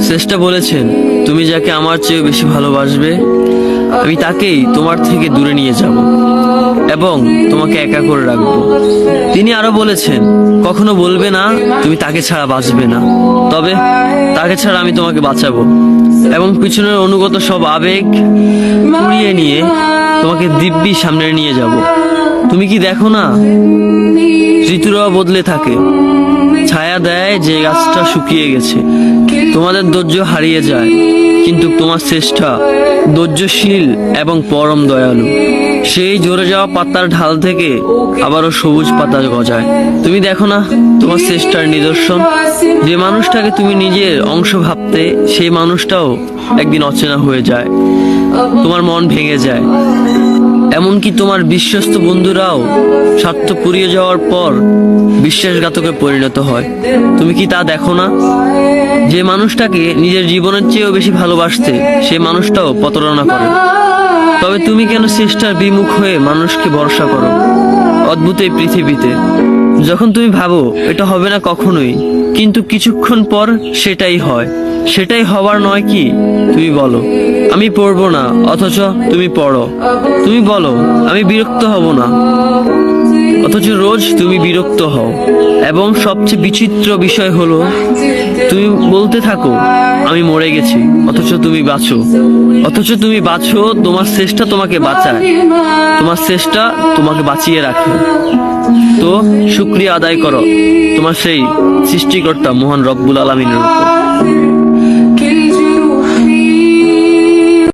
শ্রেষ্ঠ বলেছেন, তুমি যাকে আমার চেয়ে বেশি ভালোবাসবে আমি তাকেই তোমার থেকে দূরে নিয়ে যাব এবং তোমাকে একা করে রাখবো। তিনি আরো বলেছেন, কখনো বলবে না তুমি তাকে ছাড়া বাঁচবে না, তবে তাকে ছাড়া আমি তোমাকে বাঁচাবো এবং পিছনের অনুগত সব আবেগ পুড়িয়ে নিয়ে তোমাকে দিব্যি সামনে নিয়ে যাব। তুমি কি দেখো না, ঋতুরাও বদলে থাকে, ছায়া দেয় যে গাছটা শুকিয়ে গেছে। তোমাদের ধৈর্য হারিয়ে যায়, কিন্তু তোমার চেষ্টা ধৈর্যশীল এবং পরম দয়ালু। সেই ঝরে যাওয়া পাতার ঢাল থেকে আবারও সবুজ পাতা গজায়। তুমি দেখো না তোমার চেষ্টার নিদর্শন? যে মানুষটাকে তুমি নিজের অংশ ভাবতে, সেই মানুষটাও একদিন অচেনা হয়ে যায়, তোমার মন ভেঙে যায়। এমনকি তোমার বিশ্বস্ত বন্ধুরাও স্বার্থ পুড়িয়ে যাওয়ার পর বিশ্বাসঘাতকে পরিণত হয়। তুমি কি তা দেখো না? যে মানুষটাকে নিজের জীবনের চেয়েও বেশি ভালোবাসতে, সেই মানুষটাও প্রতারণা করে। তবে তুমি কেন চেষ্টার বিমুখ হয়ে মানুষকে ভরসা করো? অদ্ভুত এই পৃথিবীতে, যখন তুমি ভাবো এটা হবে না কখনোই, কিন্তু কিছুক্ষণ পর সেটাই হয়। সেটাই হবার নয় কি? তুমি বলো আমি পড়বো না, অথচ তুমি পড়ো। তুমি বলো আমি বিরক্ত হব না, অথচ রোজ তুমি বিরক্ত হও। এবং সবচেয়ে বিচিত্র বিষয় হলো, তুমি বলতে থাকো আমি মরে গেছি, অথচ তুমি বাঁচো। তোমার চেষ্টা তোমাকে বাঁচায়, তোমার চেষ্টা তোমাকে বাঁচিয়ে রাখে। তো শুকরিয়া আদায় করো তোমার সেই সৃষ্টিকর্তা মহান রব্বুল আলামিনের উপর।